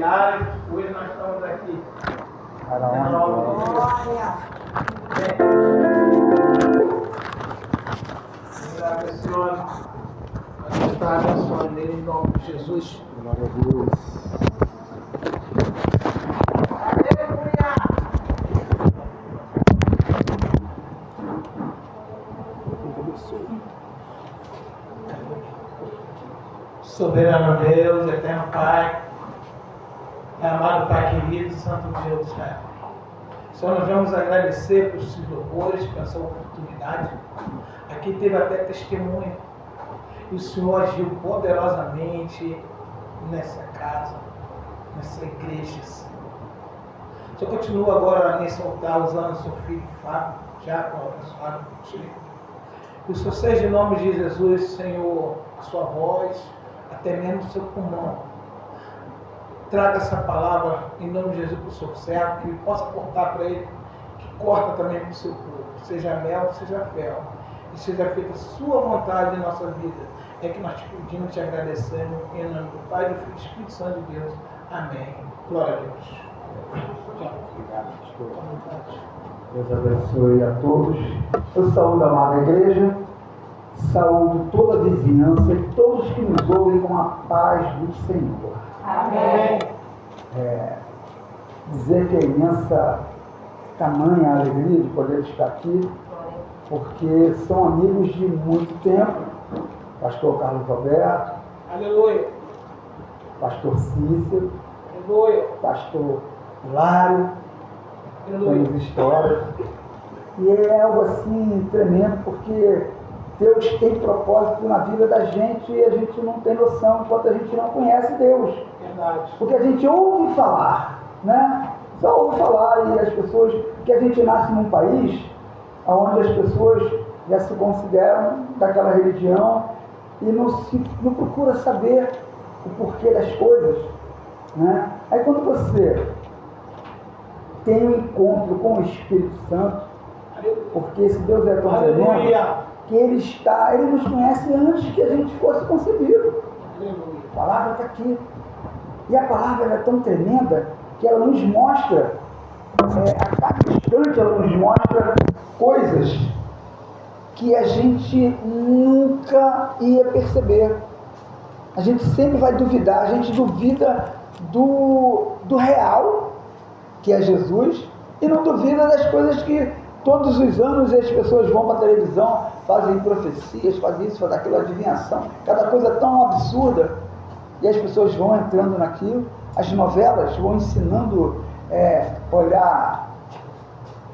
diário, hoje nós estamos aqui. Glória! Senhor, nós está abençoando ele em nome de Jesus. Glória a Deus. Soberano Deus, eterno Pai, amado Pai querido, Santo Deus do céu. Senhor, nós vamos agradecer por esses louvores, por essa oportunidade. Aqui teve até testemunho. E o Senhor agiu poderosamente nessa casa, nessa igreja, Senhor. O Senhor continua agora nesse altar usando o seu filho Fábio, já com o abençoado contigo. Que o Senhor seja em nome de Jesus, Senhor, a sua voz, até mesmo o seu pulmão. Traga essa palavra em nome de Jesus para o seu servo, que ele possa cortar para ele, que corta também para o seu povo, seja mel, seja fel, e seja feita a sua vontade em nossa vida. É que nós te pedimos e te agradecemos, em nome do Pai, do Filho e do Espírito Santo de Deus. Amém. Glória a Deus. Obrigado, pastor. Deus abençoe a todos. Eu saúdo a amada igreja, saúdo toda a vizinhança e todos que nos ouvem com a paz do Senhor. Amém. Dizer que é imensa tamanha alegria de poder estar aqui, porque são amigos de muito tempo. Pastor Carlos Roberto, Aleluia. Pastor Cícero, Aleluia. Pastor Hilário, Aleluia. temos histórias. E é algo assim tremendo, porque Deus tem propósito na vida da gente e a gente não tem noção enquanto a gente não conhece Deus. Verdade. Porque a gente ouve falar, né? Só ouve falar e as pessoas, que a gente nasce num país onde as pessoas já se consideram daquela religião e não procura saber o porquê das coisas, né? Aí quando você tem um encontro com o Espírito Santo, porque esse Deus é tão tremendo, Aleluia. que Ele nos conhece antes que a gente fosse concebido. Aleluia. A palavra está aqui. E a palavra ela é tão tremenda que ela nos mostra, a cada instante ela nos mostra coisas que a gente nunca ia perceber. A gente sempre vai duvidar, a gente duvida do real, que é Jesus, e não duvida das coisas que todos os anos as pessoas vão para a televisão, fazem profecias, fazem isso, fazem aquilo, adivinhação, cada coisa tão absurda, e as pessoas vão entrando naquilo, as novelas vão ensinando olhar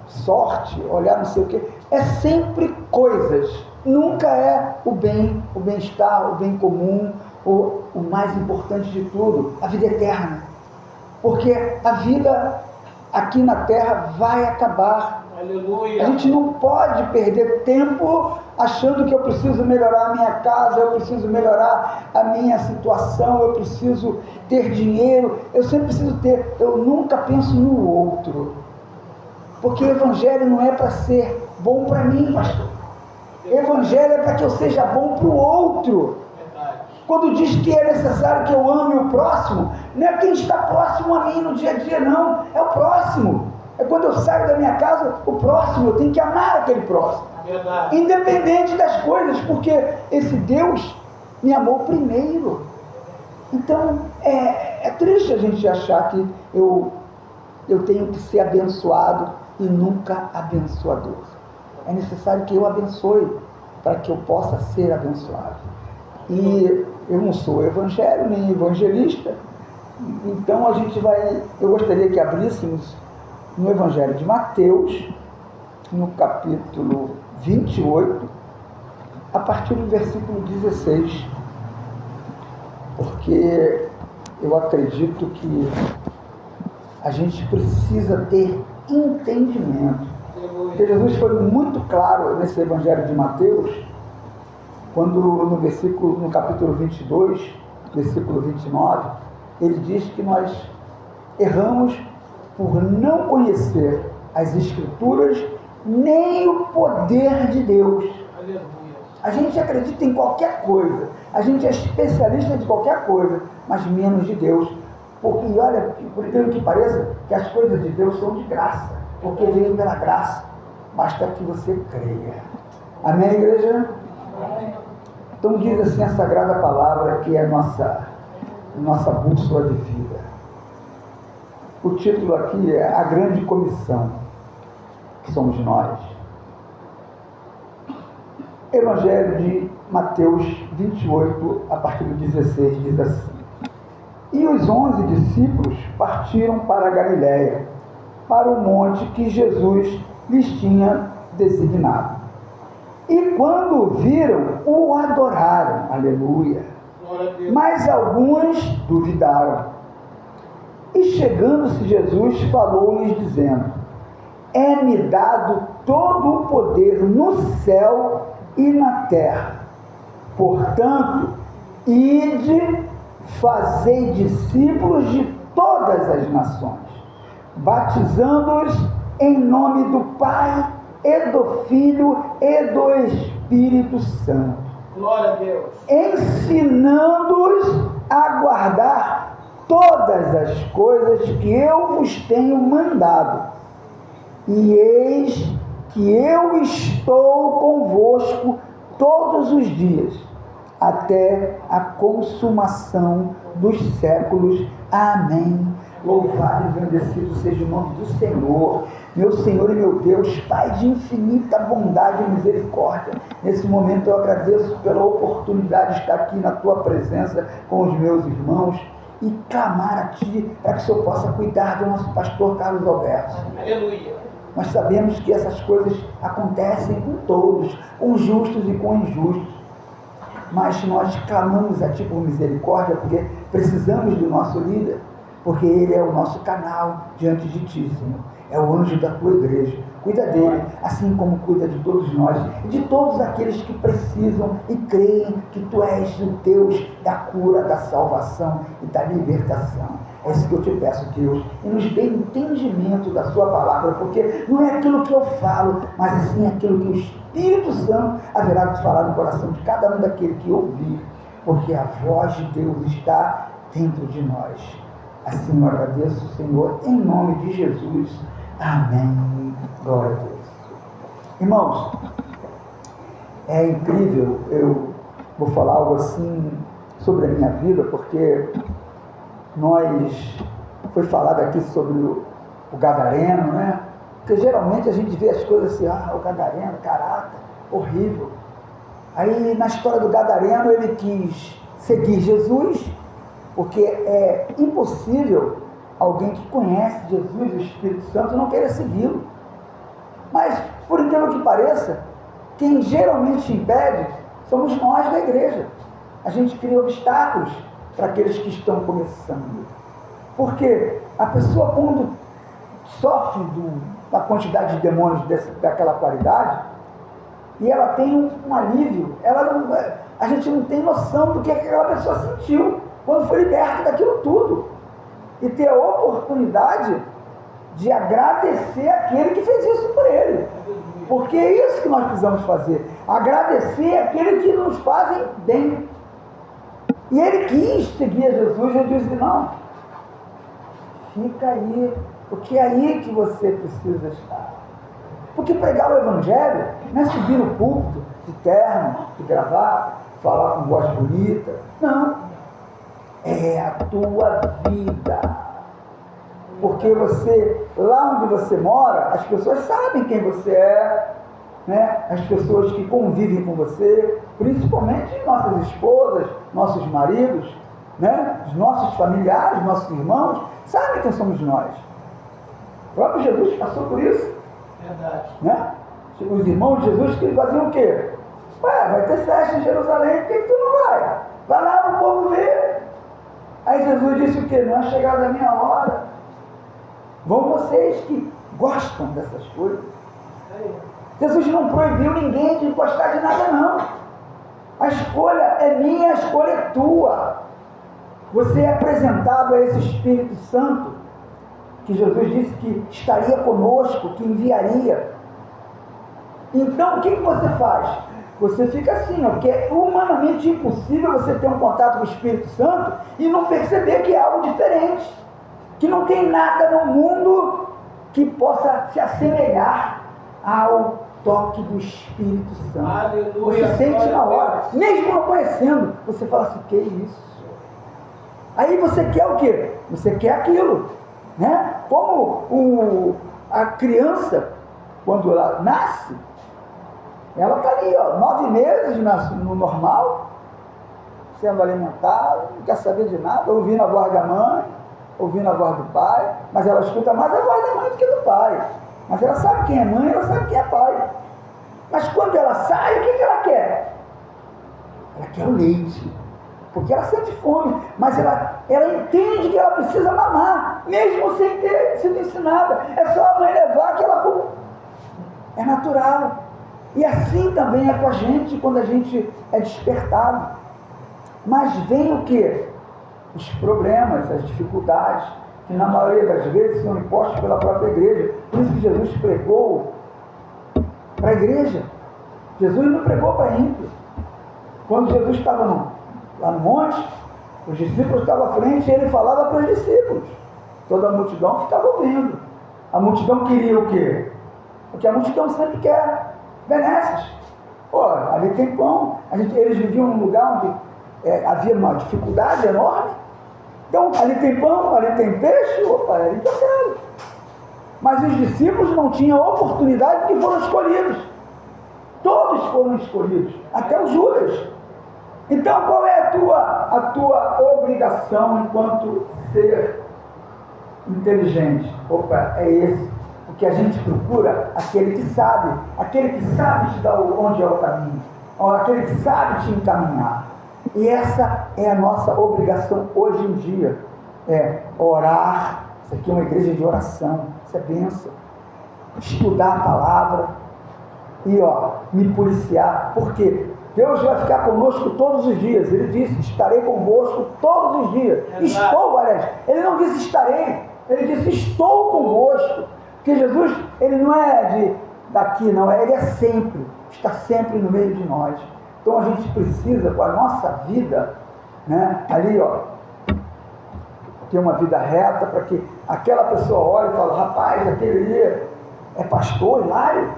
sorte, olhar não sei o quê, é sempre coisas, nunca é o bem, o bem-estar, o bem comum, o mais importante de tudo, a vida eterna, porque a vida aqui na terra vai acabar. Aleluia. A gente não pode perder tempo achando que eu preciso melhorar a minha casa, eu preciso melhorar a minha situação, eu preciso ter dinheiro, eu sempre preciso ter, eu nunca penso no outro, porque o evangelho não é para ser bom para mim, pastor. O evangelho é para que eu seja bom para o outro. Verdade. Quando diz que é necessário que eu ame o próximo, não é quem está próximo a mim no dia a dia, não, é o próximo. É quando eu saio da minha casa, o próximo, eu tenho que amar aquele próximo. Verdade. Independente das coisas, porque esse Deus me amou primeiro. Então, é triste a gente achar que eu tenho que ser abençoado e nunca abençoador. É necessário que eu abençoe para que eu possa ser abençoado. E eu não sou evangelho nem evangelista, então eu gostaria que abríssemos no Evangelho de Mateus, no capítulo 28, a partir do versículo 16, porque eu acredito que a gente precisa ter entendimento. Porque Jesus foi muito claro nesse Evangelho de Mateus, quando no capítulo 22, versículo 29, ele diz que nós erramos por não conhecer as Escrituras nem o poder de Deus. Aleluia. A gente acredita em qualquer coisa, a gente é especialista de qualquer coisa, mas menos de Deus. Porque, olha, por incrível que pareça, que as coisas de Deus são de graça, porque veio pela graça, basta que você creia. Amém, igreja? Então diz assim a Sagrada Palavra, que é a nossa bússola de vida. O título aqui é A Grande Comissão, que somos nós. Evangelho de Mateus 28, a partir do 16, diz assim: E os 11 discípulos partiram para a Galiléia, para o monte que Jesus lhes tinha designado. E quando o viram, o adoraram. Aleluia. Mas alguns duvidaram. E chegando-se Jesus, falou-lhes dizendo: É-me dado todo o poder no céu e na terra. Portanto, ide, fazei discípulos de todas as nações, batizando-os em nome do Pai, e do Filho, e do Espírito Santo. Glória a Deus. Ensinando-os a guardar todas as coisas que eu vos tenho mandado. E eis que eu estou convosco todos os dias, até a consumação dos séculos. Amém. Louvado e bendecido seja o nome do Senhor, meu Senhor e meu Deus, Pai de infinita bondade e misericórdia. Nesse momento eu agradeço pela oportunidade de estar aqui na Tua presença com os meus irmãos e clamar a Ti para que o Senhor possa cuidar do nosso pastor Carlos Alberto. Aleluia. Nós sabemos que essas coisas acontecem com todos, com justos e com injustos. Mas nós clamamos a Ti por misericórdia, porque precisamos do nosso líder, porque ele é o nosso canal diante de Ti, Senhor. É o anjo da Tua igreja. Cuida dele, assim como cuida de todos nós e de todos aqueles que precisam e creem que Tu és o Deus da cura, da salvação e da libertação. É isso que eu Te peço, Deus, e nos dê entendimento da Sua palavra, porque não é aquilo que eu falo, mas sim aquilo que o Espírito Santo haverá de falar no coração de cada um daquele que ouvir, porque a voz de Deus está dentro de nós. Assim eu agradeço, Senhor, em nome de Jesus. Amém. Glória a Deus. Irmãos, é incrível, eu vou falar algo assim sobre a minha vida, porque foi falado aqui sobre o gadareno, né? Porque geralmente a gente vê as coisas assim, o gadareno, caraca, horrível. Aí na história do gadareno ele quis seguir Jesus, porque é impossível alguém que conhece Jesus, o Espírito Santo, não querer segui-lo. Mas, por incrível que pareça, quem geralmente impede somos nós da igreja. A gente cria obstáculos para aqueles que estão começando. Porque a pessoa, quando sofre da quantidade de demônios daquela qualidade, e ela tem um alívio, a gente não tem noção do que aquela pessoa sentiu quando foi liberta daquilo tudo. E ter a oportunidade de agradecer aquele que fez isso por ele. Porque é isso que nós precisamos fazer. Agradecer aquele que nos fazem bem. E ele quis seguir a Jesus, eu disse: não, fica aí, porque é aí que você precisa estar. Porque pregar o Evangelho não é subir no púlpito de terno, de gravata, falar com voz bonita. Não. É a tua vida. Porque lá onde você mora, as pessoas sabem quem você é, né? As pessoas que convivem com você, principalmente nossas esposas, nossos maridos, né? Os nossos familiares, nossos irmãos, sabem quem somos nós. O próprio Jesus passou por isso. Verdade. Né? Os irmãos de Jesus, que faziam o quê? Vai ter festa em Jerusalém, por que tu não vai? Vai lá para o povo ver. Aí Jesus disse o quê? Não é chegada a minha hora. Vão vocês que gostam dessas coisas. Jesus não proibiu ninguém de gostar de nada, não. A escolha é minha, a escolha é tua. Você é apresentado a esse Espírito Santo, que Jesus disse que estaria conosco, que enviaria. Então, o que você faz? Você fica assim, ó, porque é humanamente impossível você ter um contato com o Espírito Santo e não perceber que é algo diferente, que não tem nada no mundo que possa se assemelhar ao toque do Espírito Santo. Aleluia, você sente na hora, Deus. mesmo não conhecendo, você fala assim, que isso? Aí você quer o quê? Você quer aquilo, né? Como a criança, quando ela nasce, ela está ali, ó, 9 meses no normal, sendo alimentada, não quer saber de nada, ouvindo a voz da mãe, ouvindo a voz do pai, mas ela escuta mais a voz da mãe do que do pai. Mas ela sabe quem é mãe, ela sabe quem é pai. Mas quando ela sai, o que ela quer? Ela quer o leite, porque ela sente fome, mas ela entende que ela precisa mamar, mesmo sem ter sido ensinada. É só a mãe levar que ela... É natural. E assim também é com a gente, quando a gente é despertado. Mas vem o quê? Os problemas, as dificuldades, que na maioria das vezes são impostos pela própria igreja. Por isso que Jesus pregou para a igreja. Jesus não pregou para ímpio. Quando Jesus estava lá no monte, os discípulos estavam à frente e ele falava para os discípulos. Toda a multidão ficava ouvindo. A multidão queria o quê? O que a multidão sempre quer. Benesses. Pô, ali tem pão. Eles viviam num lugar onde havia uma dificuldade enorme. Então, ali tem pão, ali tem peixe. Opa, é ali que eu quero. Mas os discípulos não tinham oportunidade porque foram escolhidos. Todos foram escolhidos. Até o Judas. Então, qual é a tua obrigação enquanto ser inteligente? Opa, é esse. Porque a gente procura aquele que sabe te dar onde é o caminho, aquele que sabe te encaminhar. E essa é a nossa obrigação hoje em dia, é orar. Isso aqui é uma igreja de oração, isso é bênção. Estudar a palavra e me policiar, porque Deus vai ficar conosco todos os dias. Ele disse, estarei convosco todos os dias. Estou, aliás, ele não disse estarei, ele disse estou convosco. Porque Jesus, ele não é daqui, não, ele é sempre, está sempre no meio de nós. Então a gente precisa, com a nossa vida, né, ali, ter uma vida reta, para que aquela pessoa olhe e fale, rapaz, aquele ali é pastor, Hilário?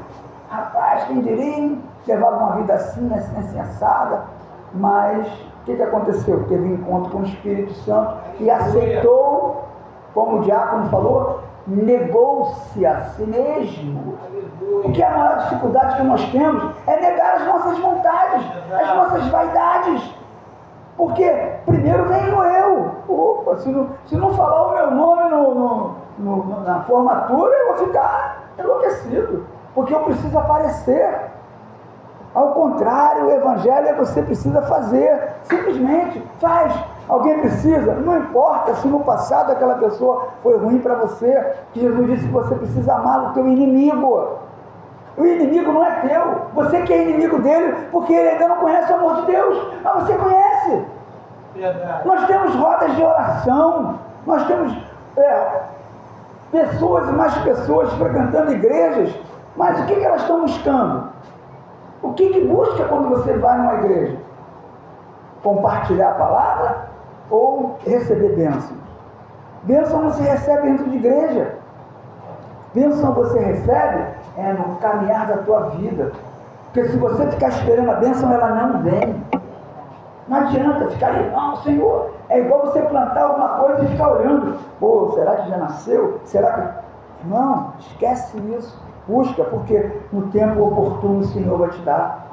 Rapaz, quem diria, levava uma vida assim, assada, mas o que aconteceu? Teve um encontro com o Espírito Santo e aceitou, como o diácono falou, negou-se a si mesmo. Porque a maior dificuldade que nós temos é negar as nossas vontades, as nossas vaidades. Porque primeiro vem o eu. Opa, se não falar o meu nome na formatura, eu vou ficar enlouquecido. Porque eu preciso aparecer. Ao contrário, o evangelho você precisa fazer. Simplesmente faz. Alguém precisa? Não importa se no passado aquela pessoa foi ruim para você, que Jesus disse que você precisa amar o teu inimigo. O inimigo não é teu, você que é inimigo dele, porque ele ainda não conhece o amor de Deus, mas você conhece. Verdade. Nós temos rodas de oração, nós temos pessoas e mais pessoas frequentando igrejas, mas o que elas estão buscando? O que busca quando você vai numa igreja? Compartilhar a palavra ou receber bênção? Bênção não se recebe dentro de igreja. Bênção você recebe no caminhar da tua vida. Porque se você ficar esperando a bênção, ela não vem. Não adianta ficar ali, não, Senhor. É igual você plantar alguma coisa e ficar olhando. Pô, será que já nasceu? Será que... Não, esquece isso. Busca, porque no tempo oportuno o Senhor vai te dar.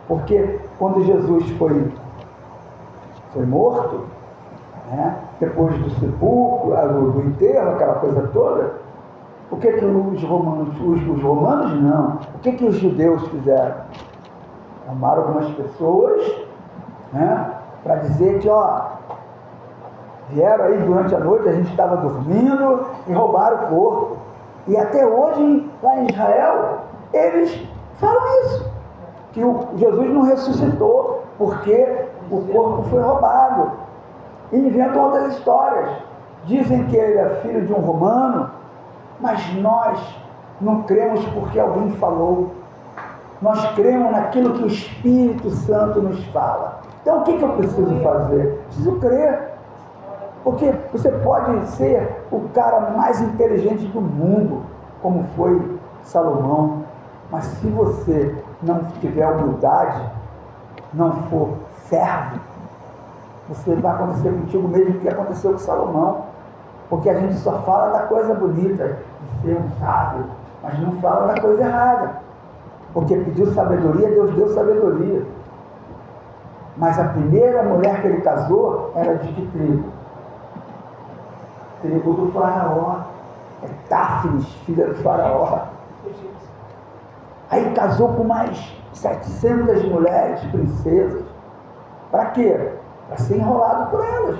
Porque quando Jesus foi morto, né, depois do sepulcro, do enterro, aquela coisa toda, o que os romanos não, o que os judeus fizeram? Chamaram algumas pessoas, né, para dizer que, vieram aí durante a noite, a gente estava dormindo e roubaram o corpo. E até hoje, lá em Israel, eles falam isso, que Jesus não ressuscitou, porque o corpo foi roubado. E inventam outras histórias. Dizem que ele é filho de um romano, mas nós não cremos porque alguém falou. Nós cremos naquilo que o Espírito Santo nos fala. Então o que eu preciso fazer? Preciso crer. Porque você pode ser o cara mais inteligente do mundo, como foi Salomão, mas se você não tiver humildade, não for servo, você vai acontecer contigo mesmo o que aconteceu com Salomão. Porque a gente só fala da coisa bonita, de ser um sábio, mas não fala da coisa errada. Porque pediu sabedoria, Deus deu sabedoria. Mas a primeira mulher que ele casou era de que tribo? Tribo do faraó. É Táfnis, filha do faraó. Aí casou com mais 700 mulheres, princesas. Para quê? Para ser enrolado por elas.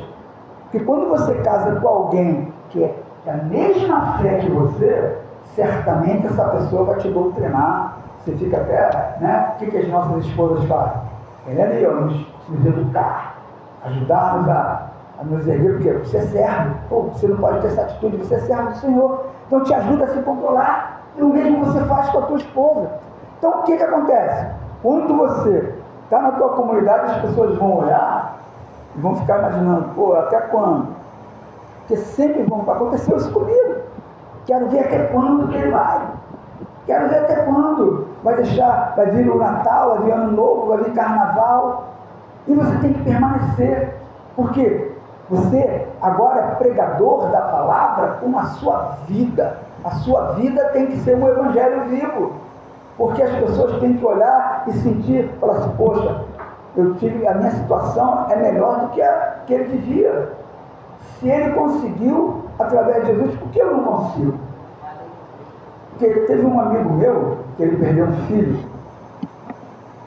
Porque quando você casa com alguém que é da mesma fé que você, certamente essa pessoa vai te doutrinar. Você fica até, né? O que as nossas esposas fazem? Ele é ali, nos educar, ajudar-nos a nos erguer, porque você é servo. Pô, você não pode ter essa atitude, você é servo do Senhor. Então te ajuda a se controlar. E o mesmo você faz com a tua esposa. Então o que acontece? Quando você está na tua comunidade, as pessoas vão olhar e vão ficar imaginando, pô, até quando? Porque sempre vão acontecer isso comigo. Quero ver até quando que ele vai. Quero ver até quando vai deixar, vai vir o Natal, vai vir Ano Novo, vai vir Carnaval. E você tem que permanecer. Por quê? Você agora é pregador da palavra com a sua vida. A sua vida tem que ser um evangelho vivo. Porque as pessoas têm que olhar e sentir, falar assim, poxa, a minha situação é melhor do que a que ele vivia. Se ele conseguiu, através de Jesus, por que eu não consigo? Porque teve um amigo meu, que ele perdeu um filho,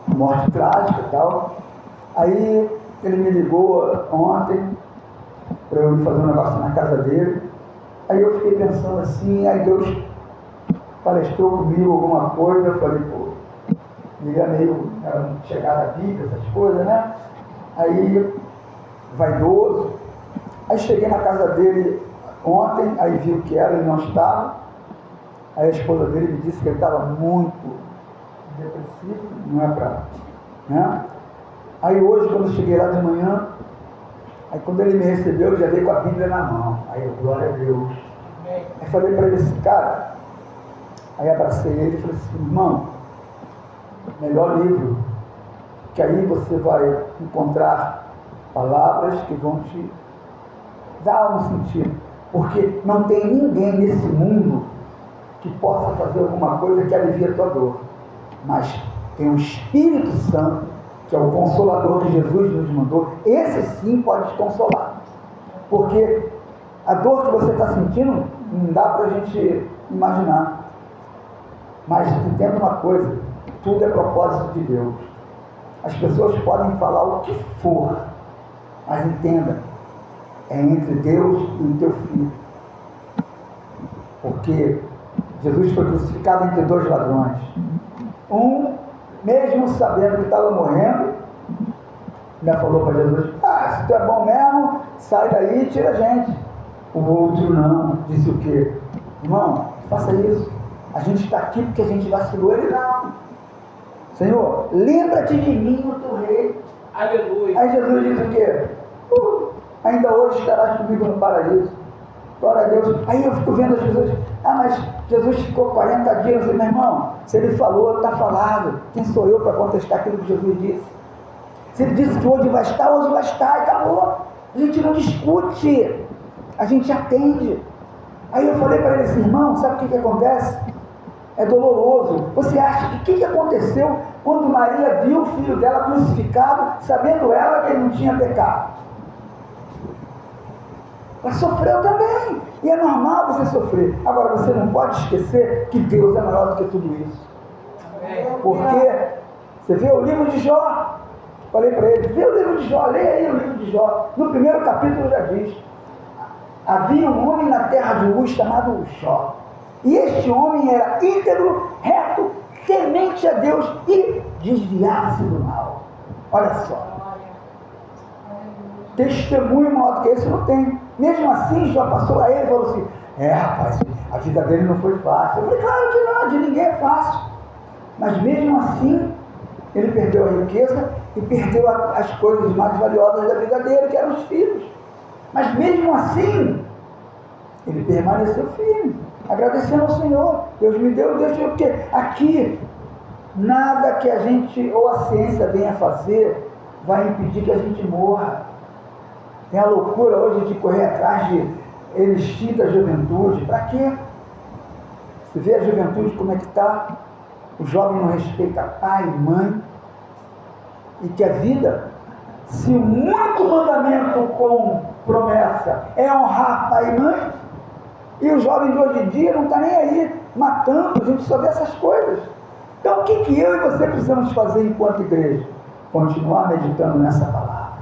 morte trágica e tal. Aí ele me ligou ontem, para eu ir fazer um negócio na casa dele. Aí eu fiquei pensando assim, aí Deus palestrou comigo alguma coisa, eu falei, pô, ele é meio chegada à Bíblia, essas coisas, né? Aí, vaidoso. Aí cheguei na casa dele ontem, aí vi o que era, ele não estava. Aí a esposa dele me disse que ele estava muito depressivo, não é para... né? Aí hoje, quando eu cheguei lá de manhã, aí quando ele me recebeu, ele já veio com a Bíblia na mão. Aí eu, glória a Deus. Aí falei para ele assim, cara, aí abracei ele e falei assim, irmão, melhor livro, que aí você vai encontrar palavras que vão te dar um sentido. Porque não tem ninguém nesse mundo que possa fazer alguma coisa que alivie a tua dor. Mas tem o Espírito Santo, que é o Consolador que Jesus nos mandou. Esse sim pode te consolar. Porque a dor que você está sentindo, não dá para a gente imaginar. Mas entenda uma coisa, tudo é propósito de Deus. As pessoas podem falar o que for, mas entenda, é entre Deus e o teu filho. Porque Jesus foi crucificado entre dois ladrões. Um, mesmo sabendo que estava morrendo, ainda falou para Jesus, se tu é bom mesmo, sai daí e tira a gente. O outro não, disse o quê? Irmão, faça isso. A gente está aqui porque a gente vacilou. Ele não. Senhor, lembra-te de mim, o teu rei. Aleluia. Aí Jesus diz o quê? Ainda hoje estarás comigo no paraíso. Glória a Deus. Aí eu fico vendo Jesus, mas Jesus ficou 40 dias. Eu falei, meu irmão, se ele falou, está falado. Quem sou eu para contestar aquilo que Jesus disse? Se ele disse que hoje vai estar, e acabou. A gente não discute, a gente atende. Aí eu falei para ele assim, irmão, sabe o que acontece? É doloroso. Você acha que o que aconteceu quando Maria viu o filho dela crucificado, sabendo ela que ele não tinha pecado? Ela sofreu também. E é normal você sofrer. Agora, você não pode esquecer que Deus é maior do que tudo isso. Porque você vê o livro de Jó. Falei para ele, vê o livro de Jó, leia aí o livro de Jó. No primeiro capítulo já diz, havia um homem na terra de Uz chamado Jó. E este homem era íntegro, reto, temente a Deus e desviava-se do mal. Olha só. Testemunho maior do que esse não tem. Mesmo assim, Jó passou a ele e falou assim, rapaz, a vida dele não foi fácil. Eu falei, claro que não, de ninguém é fácil. Mas mesmo assim, ele perdeu a riqueza e perdeu as coisas mais valiosas da vida dele, que eram os filhos. Mas mesmo assim, ele permaneceu firme, agradecendo ao Senhor. Deus me deu, Deus deu, porque aqui, nada que a gente, ou a ciência venha fazer, vai impedir que a gente morra. Tem a loucura hoje de correr atrás de elixir da juventude. Para quê? Você vê a juventude como é que está? O jovem não respeita pai e mãe. E que a vida, se o único mandamento com promessa é honrar pai e mãe, e o jovem de hoje em dia não está nem aí matando, a gente só vê essas coisas. Então o que eu e você precisamos fazer enquanto igreja? Continuar meditando nessa palavra,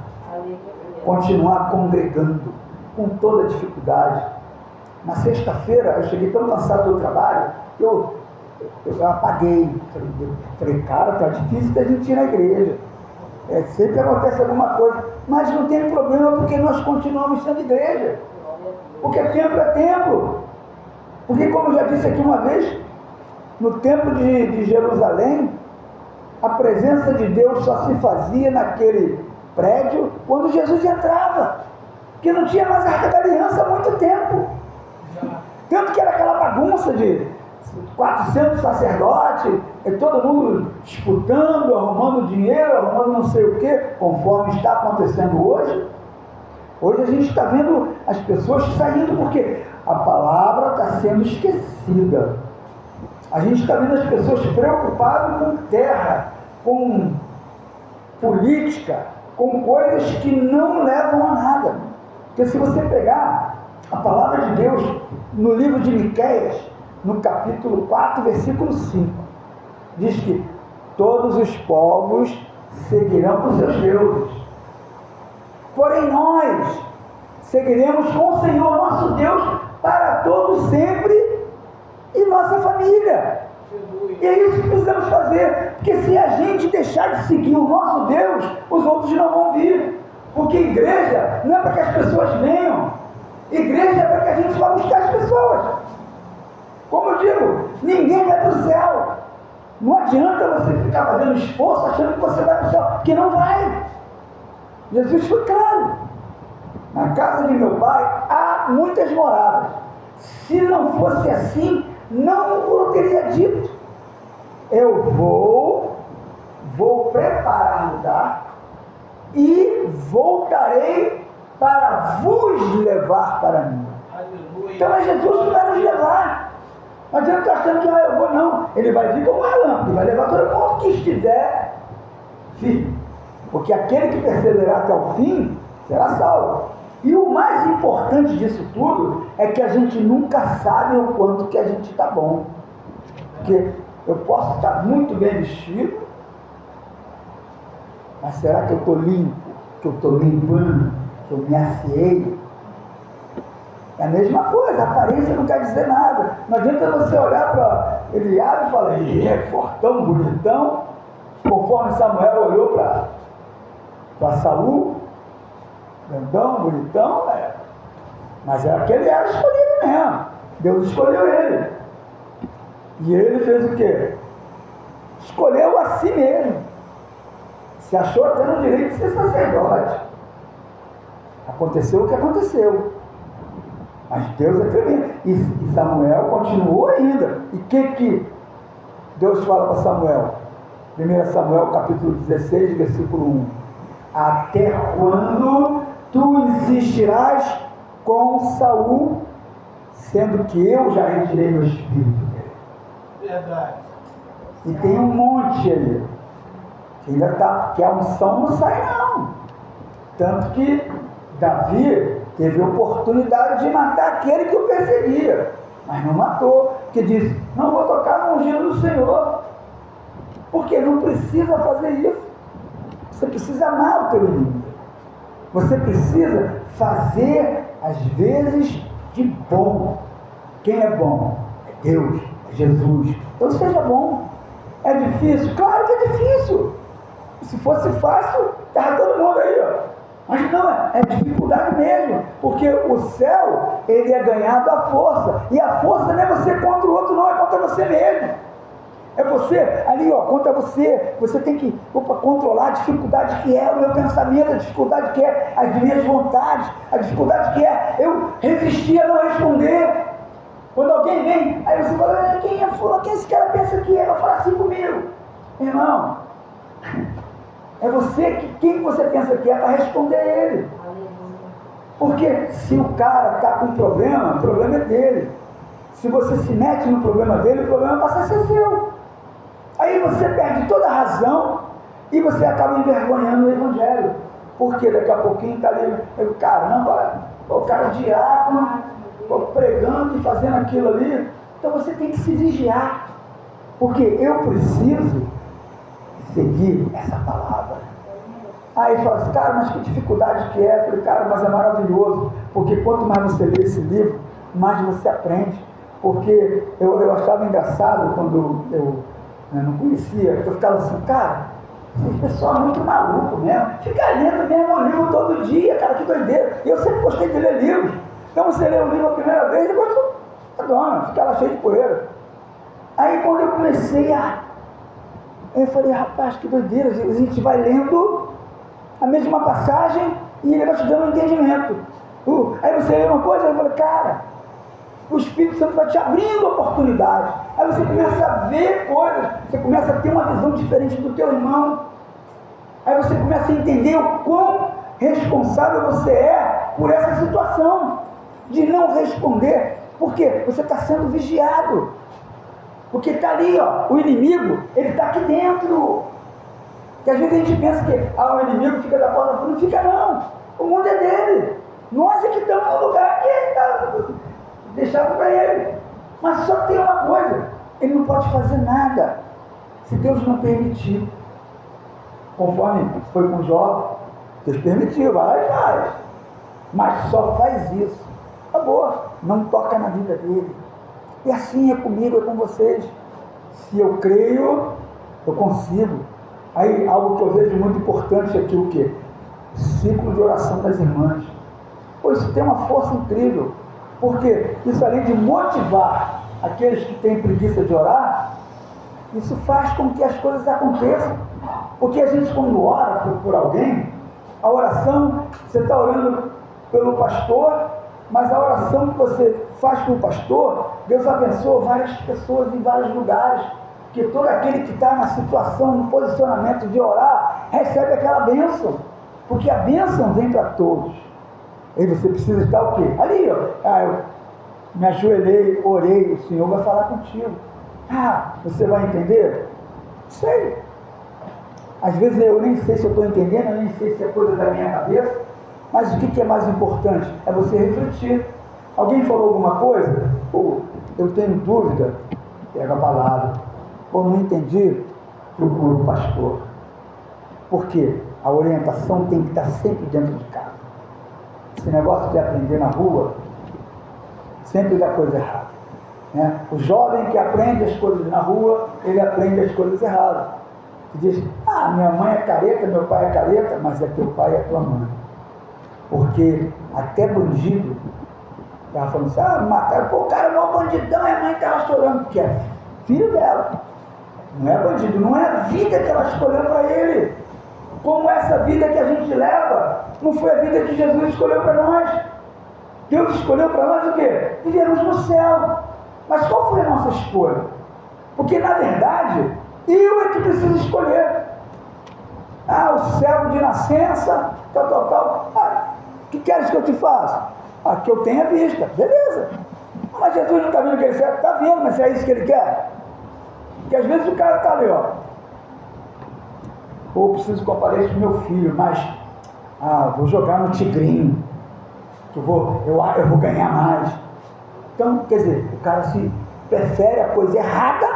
continuar congregando com toda dificuldade. Na sexta-feira eu cheguei tão cansado do trabalho que eu apaguei. Falei, cara, tá difícil da gente ir na igreja. Sempre acontece alguma coisa, mas não tem problema, porque nós continuamos sendo igreja. Porque templo é templo. Porque, como eu já disse aqui uma vez, no templo de Jerusalém, a presença de Deus só se fazia naquele prédio quando Jesus entrava, porque não tinha mais a Arca da Aliança há muito tempo. Tanto que era aquela bagunça de 400 sacerdotes, todo mundo disputando, arrumando dinheiro, arrumando não sei o que, conforme está acontecendo hoje. Hoje a gente está vendo as pessoas saindo porque a palavra está sendo esquecida. A gente está vendo as pessoas preocupadas com terra, com política, com coisas que não levam a nada. Porque se você pegar a palavra de Deus no livro de Miqueias, no capítulo 4, versículo 5, diz que todos os povos seguirão os seus deuses. Porém nós seguiremos com o Senhor nosso Deus para todo sempre e nossa família. E é isso que precisamos fazer, porque se a gente deixar de seguir o nosso Deus, os outros não vão vir. Porque igreja não é para que as pessoas venham, igreja é para que a gente vá buscar as pessoas. Como eu digo, ninguém vai para o céu. Não adianta você ficar fazendo esforço achando que você vai para o céu, porque não vai. Jesus foi claro: na casa de meu pai há muitas moradas. Se não fosse assim, não o teria dito. Eu vou preparar lugar e voltarei para vos levar para mim. Aleluia. Então é Jesus que vai nos levar. Não adianta estar achando que eu vou, não. Ele vai vir como um relâmpago, vai levar todo mundo que estiver firme. Porque aquele que perseverar até o fim será salvo. E o mais importante disso tudo é que a gente nunca sabe o quanto que a gente está bom. Porque eu posso estar muito bem vestido, mas será que eu estou limpo? Que eu estou limpando? Que eu me aciei? É a mesma coisa, a aparência não quer dizer nada. Não adianta você olhar para Eliabe e falar, é fortão, bonitão, conforme Samuel olhou para Saul, grandão, bonitão, mas era aquele era escolhido mesmo. Deus escolheu ele. E ele fez o quê? Escolheu a si mesmo. Se achou até no direito de ser sacerdote. Aconteceu o que aconteceu. Mas Deus é tremendo. E Samuel continuou ainda. E o que Deus fala para Samuel? 1 Samuel capítulo 16, versículo 1. Até quando tu insistirás com Saul, sendo que eu já retirei meu espírito dele? Verdade. E tem um monte aí. Que ainda está, que a unção não sai não. Tanto que Davi teve a oportunidade de matar aquele que o perseguia, mas não matou, porque disse, não vou tocar no ungido do Senhor, porque não precisa fazer isso. Você precisa amar o teu inimigo, você precisa fazer às vezes de bom. Quem é bom? É Deus, é Jesus. Então seja bom. É difícil? Claro que é difícil. Se fosse fácil, estava todo mundo aí, ó. Mas não, é dificuldade mesmo, porque o céu, ele é ganhado à força, e a força não é você contra o outro, não, é contra você mesmo. É você, ali ó, contra você. Você tem que controlar a dificuldade que é o meu pensamento, a dificuldade que é as minhas vontades, a dificuldade que é eu resistir a não responder. Quando alguém vem, aí você fala, quem é fulano? Quem esse cara pensa que é? Vai falar assim comigo. Irmão, é você quem você pensa que é para responder a ele. Porque se o cara está com um problema, o problema é dele. Se você se mete no problema dele, o problema passa a ser seu. Aí você perde toda a razão e você acaba envergonhando o Evangelho. Porque daqui a pouquinho está ali, caramba, o cara diácono, pregando e fazendo aquilo ali. Então você tem que se vigiar. Porque eu preciso seguir essa palavra. Aí fala assim, cara, mas que dificuldade que é? Eu falei, cara, mas é maravilhoso. Porque quanto mais você lê esse livro, mais você aprende. Porque eu achava engraçado quando eu não conhecia, eu ficava assim, cara, esse pessoal é muito maluco mesmo, fica lendo mesmo o livro todo dia, cara, que doideira. E eu sempre gostei de ler livros. Então você lê o livro a primeira vez, depois adora, fica lá cheio de poeira. Aí quando eu comecei eu falei, rapaz, que doideira, a gente vai lendo a mesma passagem e ele vai te dando um entendimento. Aí você lê uma coisa, eu falei, cara, o Espírito Santo vai te abrindo oportunidades. Aí você começa a ver coisas, você começa a ter uma visão diferente do teu irmão. Aí você começa a entender o quão responsável você é por essa situação de não responder. Por quê? Você está sendo vigiado. Porque está ali, ó, o inimigo, ele está aqui dentro. Que às vezes a gente pensa que o inimigo fica da porta fora. Não fica não. O mundo é dele. Nós é que estamos no lugar que ele está deixado para ele. Mas só tem uma coisa, ele não pode fazer nada se Deus não permitir. Conforme foi com Jó, Deus permitiu, vai lá e faz. Mas só faz isso. Acabou, não toca na vida dele. E assim é comigo, é com vocês. Se eu creio, eu consigo. Aí algo que eu vejo muito importante aqui, o quê? Ciclo de oração das irmãs. Pô, isso tem uma força incrível. Porque isso, além de motivar aqueles que têm preguiça de orar, isso faz com que as coisas aconteçam. Porque a gente, quando ora por alguém, a oração, você está orando pelo pastor, mas a oração que você faz pelo pastor, Deus abençoa várias pessoas em vários lugares. Porque todo aquele que está na situação, no posicionamento de orar, recebe aquela bênção. Porque a bênção vem para todos. Aí você precisa estar o quê? Ali, ó. Eu me ajoelhei, orei, o Senhor vai falar contigo. Você vai entender? Sei. Às vezes eu nem sei se eu estou entendendo, eu nem sei se é coisa da minha cabeça, mas o que é mais importante? É você refletir. Alguém falou alguma coisa? Eu tenho dúvida, pega a palavra. Não entendi, procura o pastor. Porque a orientação tem que estar sempre dentro de casa. Esse negócio de aprender na rua sempre dá coisa errada, né? O jovem que aprende as coisas na rua, ele aprende as coisas erradas. Que diz, minha mãe é careta, meu pai é careta, mas é teu pai e é tua mãe. Porque até bandido estava falando assim, mataram, o cara é um bandidão, e a mãe estava chorando, porque é filho dela. Não é bandido, não é a vida que ela escolheu para ele. Como essa vida que a gente leva, não foi a vida que Jesus escolheu para nós. Deus escolheu para nós o quê? Vivermos no céu. Mas qual foi a nossa escolha? Porque, na verdade, eu é que preciso escolher. O céu de nascença, tal. O que queres que eu te faça? Que eu tenha vista. Beleza. Mas Jesus não está vendo o que ele quer? Está vendo, mas é isso que ele quer? Porque às vezes o cara está ali, eu preciso que eu apareça o meu filho, mas vou jogar no tigrinho, eu vou ganhar mais. Então, quer dizer, o cara prefere a coisa errada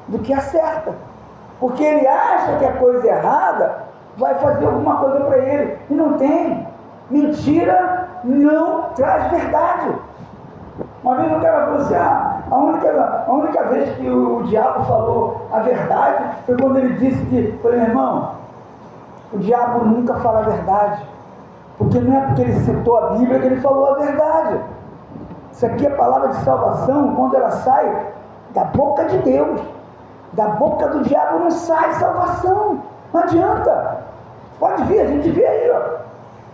do que a certa, porque ele acha que a coisa errada vai fazer alguma coisa para ele, e não tem. Mentira não traz verdade. Uma vez o cara falou assim, a única vez que o diabo falou a verdade foi quando ele disse que, falei, meu irmão, o diabo nunca fala a verdade, porque não é porque ele citou a Bíblia que ele falou a verdade. Isso aqui é palavra de salvação quando ela sai da boca de Deus. Da boca do diabo não sai salvação. Não adianta. Pode vir, a gente vê aí, ó.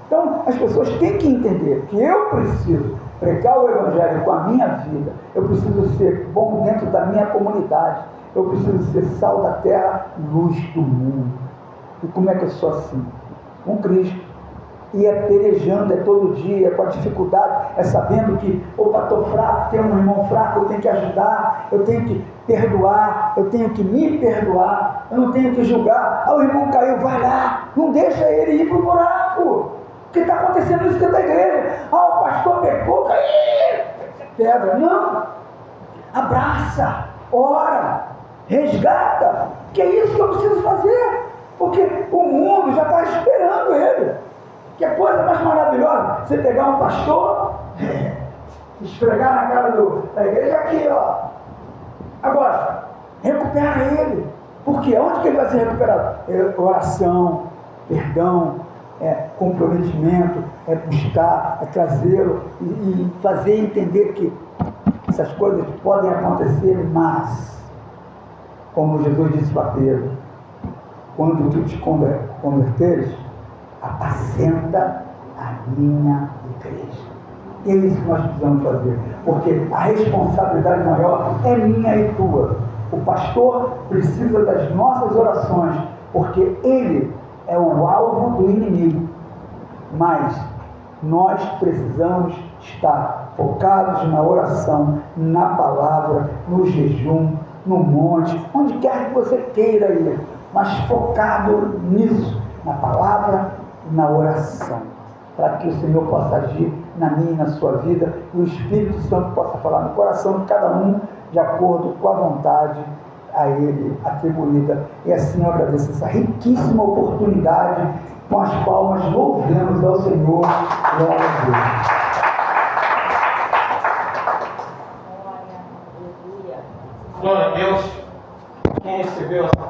Então, as pessoas têm que entender que eu preciso pregar o Evangelho com a minha vida, eu preciso ser bom dentro da minha comunidade, eu preciso ser sal da terra, luz do mundo. E como é que eu sou assim? Com Cristo. E é pelejando, é todo dia, é com a dificuldade, é sabendo que, opa, estou fraco, tenho um irmão fraco, eu tenho que ajudar, eu tenho que perdoar, eu tenho que me perdoar, eu não tenho que julgar. Ah, o irmão caiu, vai lá, não deixa ele ir para o buraco. Porque está acontecendo isso dentro da igreja. Ah, o pastor pecou, caiu, pedra. Não, abraça, ora, resgata, que é isso que eu preciso fazer, porque o mundo já está esperando ele. Que é coisa mais maravilhosa, você pegar um pastor, esfregar na cara da igreja aqui, ó. Agora, recupera ele. Por quê? Onde que ele vai ser recuperado? Oração, perdão, comprometimento, buscar, trazê-lo e fazer entender que essas coisas podem acontecer, mas, como Jesus disse para Pedro, quando tu te converteres, apacenta a minha igreja. E é isso que nós precisamos fazer, porque a responsabilidade maior é minha e tua. O pastor precisa das nossas orações, porque ele é o alvo do inimigo, mas nós precisamos estar focados na oração, na palavra, no jejum, no monte, onde quer que você queira ir, mas focado nisso, na palavra e na oração, para que o Senhor possa agir na minha e na sua vida, e o Espírito Santo possa falar no coração de cada um, de acordo com a vontade a Ele atribuída. E assim eu agradeço essa riquíssima oportunidade, com as palmas louvemos ao Senhor. Glória a Deus. Glória a Deus. Quem recebeu essa